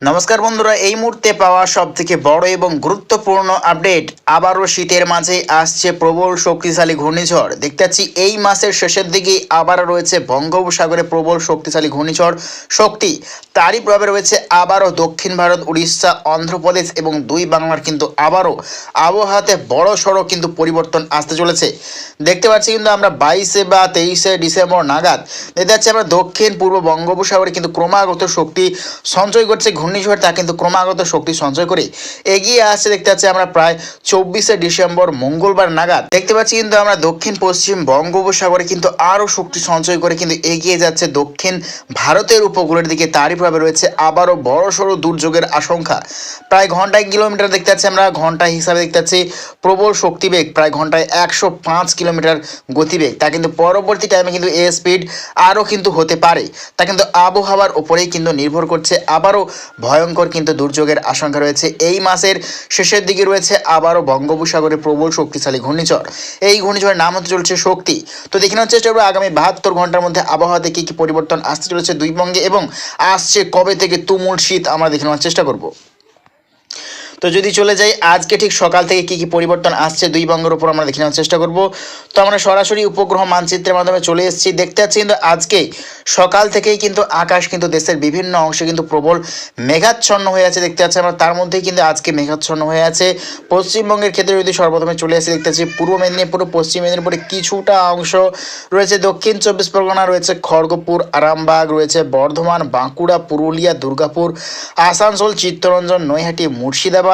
নমস্কার বন্ধুরা, এই মুহূর্তে পাওয়া সবথেকে বড় এবং গুরুত্বপূর্ণ আপডেট। আবারও শীতের মাঝে আসছে প্রবল শক্তিশালী ঘূর্ণিঝড়। দেখতে পাচ্ছি এই মাসের শেষের দিকে আবারও রয়েছে বঙ্গোপসাগরে প্রবল শক্তিশালী ঘূর্ণিঝড় শক্তি। তারই প্রভাবে রয়েছে আবারও দক্ষিণ ভারত, উড়িষ্যা, অন্ধ্রপ্রদেশ এবং দুই বাংলার কিন্তু আবারও আবহাওয়াতে বড় সড়ো কিন্তু পরিবর্তন আসতে চলেছে। দেখতে পাচ্ছি কিন্তু আমরা 22 বা 23 ডিসেম্বর নাগাদ দেখতে পাচ্ছি আমরা দক্ষিণ পূর্ব বঙ্গোপসাগরে কিন্তু ক্রমাগত শক্তি সঞ্চয় করছে ঘূর্ণিঝড়, তা কিন্তু ক্রমাগত শক্তি সঞ্চয় করে এগিয়ে আসছে। দেখতে পাচ্ছি আমরা প্রায় 24 ডিসেম্বর মঙ্গলবার নাগাদ দেখতে পাচ্ছি কিন্তু আমরা দক্ষিণ পশ্চিম বঙ্গোপসাগরে কিন্তু আরও শক্তি সঞ্চয় করে কিন্তু এগিয়ে যাচ্ছে দক্ষিণ ভারতের উপকূলের দিকে। তারই প্রভাবে রয়েছে আবারও বড়সড় দুর্যোগের আশঙ্কা। প্রায় ঘন্টায় কিলোমিটার দেখতে পাচ্ছি আমরা, ঘন্টায় হিসাবে দেখতে পাচ্ছি প্রবল শক্তিবেগ প্রায় ঘন্টায় 105 কিলোমিটার গতিবেগ। তা কিন্তু পরবর্তী টাইমে কিন্তু এই স্পিড আরও কিন্তু হতে পারে, তা কিন্তু আবহাওয়ার উপরেই কিন্তু নির্ভর করছে। আবারও ভয়ঙ্কর কিন্তু দুর্যোগের আশঙ্কা রয়েছে। এই মাসের শেষের দিকে রয়েছে আবারও বঙ্গোপসাগরে প্রবল শক্তিশালী ঘূর্ণিঝড়। এই ঘূর্ণিঝড়ের নাম হতে চলছে শক্তি। তো দেখে নেওয়ার চেষ্টা করবো আগামী 72 ঘন্টার মধ্যে আবহাওয়াতে কী কী পরিবর্তন আসতে চলেছে দুই বঙ্গে, এবং আসছে কবে থেকে তুমুল শীত আমরা দেখে নেওয়ার চেষ্টা করব। তো যদি চলে যাই আজকে ঠিক সকাল থেকে কী কী পরিবর্তন আসছে দুই বঙ্গের উপর আমরা দেখে নেওয়ার চেষ্টা করব। তো আমরা সরাসরি উপগ্রহ মানচিত্রের মাধ্যমে চলে এসেছি। দেখতে পাচ্ছি কিন্তু আজকে সকাল থেকেই কিন্তু আকাশ কিন্তু দেশের বিভিন্ন অংশে কিন্তু প্রবল মেঘাচ্ছন্ন হয়ে আছে। দেখতে পাচ্ছি আমরা তার মধ্যেই কিন্তু আজকে মেঘাচ্ছন্ন হয়ে আছে পশ্চিমবঙ্গের ক্ষেত্রে। যদি সর্বপ্রথমে চলে আসে দেখতে পাচ্ছি পূর্ব মেদিনীপুর, পশ্চিম মেদিনীপুরে কিছুটা অংশ রয়েছে, দক্ষিণ 24 পরগনা রয়েছে, খড়গপুর, আরামবাগ রয়েছে, বর্ধমান, বাঁকুড়া, পুরুলিয়া, দুর্গাপুর, আসানসোল, চিত্তরঞ্জন, নৈহাটি, মুর্শিদাবাদ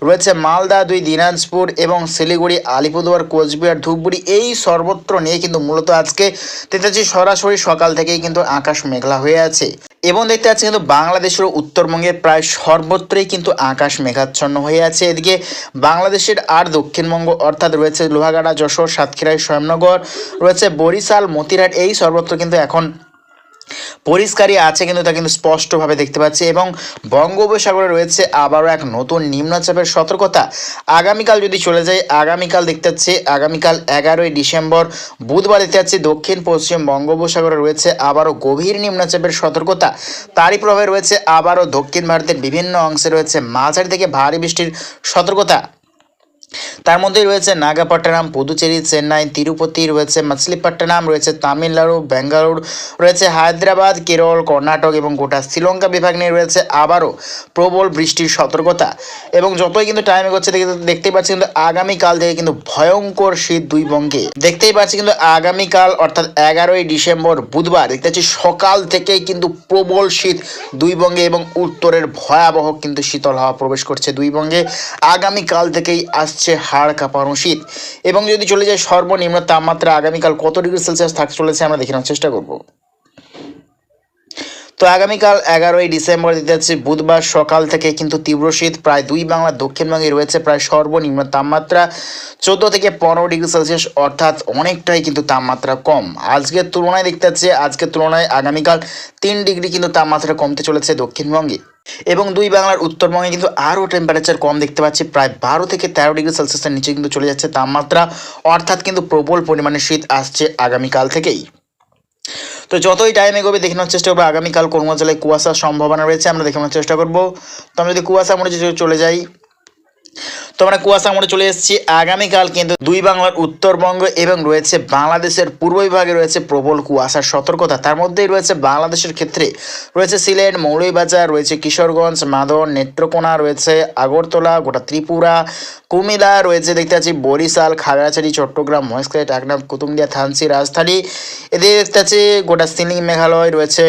রয়েছে, মালদা, দিনাজপুর এবং শিলিগুড়ি, আলিপুরদুয়ার, কোচবিহার, ধূপগুড়ি। এই সর্বত্র নিয়ে কিন্তু মূলত আজকে দেখতে পাচ্ছি সরাসরি সকাল থেকেই কিন্তু আকাশ মেঘলা হয়ে আছে। এবং দেখতে পাচ্ছি কিন্তু বাংলাদেশের উত্তরবঙ্গের প্রায় সর্বত্রই কিন্তু আকাশ মেঘাচ্ছন্ন হয়ে আছে। এদিকে বাংলাদেশের আর দক্ষিণবঙ্গ অর্থাৎ রয়েছে লোহাগাড়া, যশোর, সাতক্ষীরা, শ্যামনগর রয়েছে, বরিশাল, মতিরাট, এই সর্বত্র কিন্তু এখন পরিষ্কারই আছে, কিন্তু তা কিন্তু স্পষ্টভাবে দেখতে পাচ্ছি। এবং বঙ্গোপসাগরে রয়েছে আবারও এক নতুন নিম্নচাপের সতর্কতা। আগামীকাল যদি চলে যাই, আগামীকাল দেখতে পাচ্ছি আগামীকাল 11 ডিসেম্বর বুধবার দেখতে পাচ্ছি দক্ষিণ পশ্চিম বঙ্গোপসাগরে রয়েছে আবারও গভীর নিম্নচাপের সতর্কতা। তারই প্রভাবে রয়েছে আবারও দক্ষিণ ভারতের বিভিন্ন অংশে রয়েছে মাঝারি থেকে ভারী বৃষ্টির সতর্কতা। তার মধ্যে রয়েছে নাগাপট্টনম, পুদুচেরি, চেন্নাই, তিরুপতি রয়েছে, মাছলিপট্টনম রয়েছে, তামিলনাড়ু, বেঙ্গালুরু রয়েছে, হায়দ্রাবাদ, কেরল, কর্ণাটক এবং গোটা শ্রীলঙ্কা বিভাগ নিয়ে রয়েছে আবারও প্রবল বৃষ্টির সতর্কতা। এবং যতই কিন্তু টাইম এগোচ্ছে দেখতেই পাচ্ছি কিন্তু আগামীকাল থেকে কিন্তু ভয়ঙ্কর শীত দুই বঙ্গে। দেখতেই পাচ্ছি কিন্তু আগামীকাল অর্থাৎ 11 ডিসেম্বর বুধবার দেখতে পাচ্ছি সকাল থেকেই কিন্তু প্রবল শীত দুই বঙ্গে, এবং উত্তরের ভয়াবহ কিন্তু শীতল হাওয়া প্রবেশ করছে দুই বঙ্গে। আগামীকাল থেকেই আসছে হাড় কাঁপানো শীত। এবং যদি চলে যায় সর্বনিম্ন তাপমাত্রা আগামীকাল কত ডিগ্রি সেলসিয়াস থাকতে চলেছে আমরা দেখে নেওয়ার চেষ্টা করব। তো আগামীকাল 11 ডিসেম্বর দিতে যাচ্ছে বুধবার সকাল থেকে কিন্তু তীব্র শীত। প্রায় দুই বাংলার দক্ষিণবঙ্গে রয়েছে প্রায় সর্বনিম্ন তাপমাত্রা 14 থেকে 15 ডিগ্রি সেলসিয়াস, অর্থাৎ অনেকটাই কিন্তু তাপমাত্রা কম আজকের তুলনায়। দেখতে যাচ্ছে আজকের তুলনায় আগামীকাল 3 ডিগ্রি কিন্তু তাপমাত্রা কমতে চলেছে দক্ষিণবঙ্গে। এবং দুই বাংলার উত্তরবঙ্গে কিন্তু আরও টেম্পারেচার কম দেখতে পাচ্ছি, প্রায় 12 থেকে 13 ডিগ্রি সেলসিয়াসের নিচে কিন্তু চলে যাচ্ছে তাপমাত্রা, অর্থাৎ কিন্তু প্রবল পরিমাণে শীত আসছে আগামীকাল থেকেই। তো যতই টাইম এগোবে দেখে নেওয়ার চেষ্টা করবো আগামীকাল কোন কোন জেলায় কুয়াশার সম্ভাবনা রয়েছে আমরা দেখে নেওয়ার চেষ্টা করবো। তো আমরা যদি কুয়াশা মোড়ে চলে যাই, তো আমরা কুয়াশা মোড়ে চলে এসেছি। আগামীকাল কিন্তু দুই বাংলার উত্তরবঙ্গ এবং রয়েছে বাংলাদেশের পূর্ব বিভাগে রয়েছে প্রবল কুয়াশার সতর্কতা। তার মধ্যেই রয়েছে বাংলাদেশের ক্ষেত্রে রয়েছে সিলেট, মৌলভীবাজার রয়েছে, কিশোরগঞ্জ, মাদন, নেত্রকোনা রয়েছে, আগরতলা, গোটা ত্রিপুরা, কুমিল্লা রয়েছে, দেখতে পাচ্ছি বরিশাল, খাগড়াছড়ি, চট্টগ্রাম, মহেশখালী, টাকনাফ, কুতুবদিয়া, থানচি, রাজধানী, এদিকে দেখতে পাচ্ছি গোটা সিলিং মেঘালয় রয়েছে,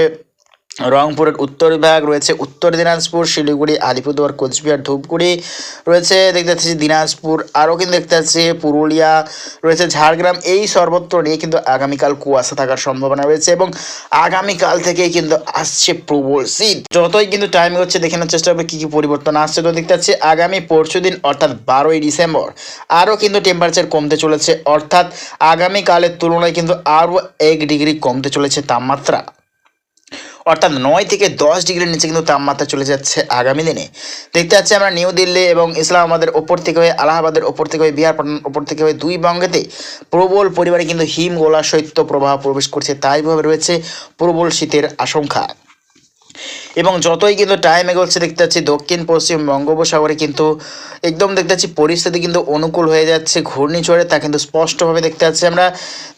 রংপুরের উত্তর বিভাগ রয়েছে, উত্তর দিনাজপুর, শিলিগুড়ি, আলিপুরদুয়ার, কোচবিহার, ধূপগুড়ি রয়েছে, দেখতে পাচ্ছি দিনাজপুর, আরও কিন্তু দেখতে পাচ্ছি পুরুলিয়া রয়েছে, ঝাড়গ্রাম। এই সর্বত্র নিয়ে কিন্তু আগামীকাল কুয়াশা থাকার সম্ভাবনা রয়েছে। এবং আগামীকাল থেকেই কিন্তু আসছে প্রবল শীত। যতই কিন্তু টাইম হচ্ছে দেখে নেওয়ার চেষ্টা করবে কী কী পরিবর্তন আসছে। তো দেখতে পাচ্ছি আগামী পরশুদিন অর্থাৎ 12 ডিসেম্বর আরও কিন্তু টেম্পারেচার কমতে চলেছে, অর্থাৎ আগামীকালের তুলনায় কিন্তু আরও 1 ডিগ্রি কমতে চলেছে তাপমাত্রা, অর্থাৎ 9 থেকে 10 ডিগ্রির নিচে কিন্তু তাপমাত্রা চলে যাচ্ছে আগামী দিনে। দেখতে পাচ্ছি আমরা নিউ দিল্লি এবং ইসলামাবাদের ওপর থেকে হয়ে, আলাহাবাদের ওপর থেকে হয়ে, বিহার পাটনার ওপর থেকে হয়ে দুই বঙ্গেতে প্রবল পরিমাণে কিন্তু হিমগোলা শৈত্য প্রবাহ প্রবেশ করছে, তাইভাবে রয়েছে প্রবল শীতের আশঙ্কা। এবং যতই কিন্তু টাইম এগোচ্ছে দেখতে পাচ্ছি দক্ষিণ পশ্চিম বঙ্গোপসাগরে কিন্তু একদম দেখতে পাচ্ছি পরিস্থিতি কিন্তু অনুকূল হয়ে যাচ্ছে ঘূর্ণিঝড়ে, তা কিন্তু স্পষ্টভাবে দেখতে পাচ্ছি আমরা।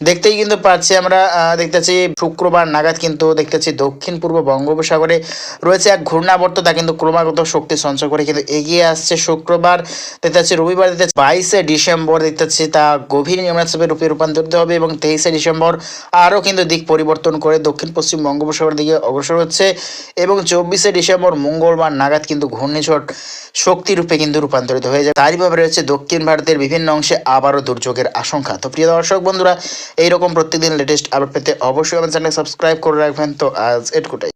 দেখতেই কিন্তু পাচ্ছি আমরা দেখতে পাচ্ছি শুক্রবার নাগাদ কিন্তু দেখতে পাচ্ছি দক্ষিণ পূর্ব বঙ্গোপসাগরে রয়েছে এক ঘূর্ণাবর্ত, তা কিন্তু ক্রমাগত শক্তি সঞ্চয় করে কিন্তু এগিয়ে আসছে। শুক্রবার দেখতে পাচ্ছি রবিবার দেখতে পাচ্ছি 22শে ডিসেম্বর দেখতে পাচ্ছি তা গভীর নিম্নচাপে রূপে রূপান্তরিত হবে এবং 23শে ডিসেম্বর আরও কিন্তু দিক পরিবর্তন করে দক্ষিণ পশ্চিম বঙ্গোপসাগরের দিকে অগ্রসর হচ্ছে এবং 24শে ডিসেম্বর মঙ্গলবার নাগাদ কিন্তু ঘূর্ণিঝড় শক্তিরূপে কিন্তু রূপান্তরিত হয়ে যায়। তারই ভাবে রয়েছে দক্ষিণ ভারতের বিভিন্ন অংশে আবারও দুর্যোগের আশঙ্কা। তো প্রিয় দর্শক বন্ধুরা, এইরকম প্রত্যেকদিন লেটেস্ট আপডেট পেতে অবশ্যই আমার চ্যানেল সাবস্ক্রাইব করে রাখবেন। তো আজ এটুকুটাই।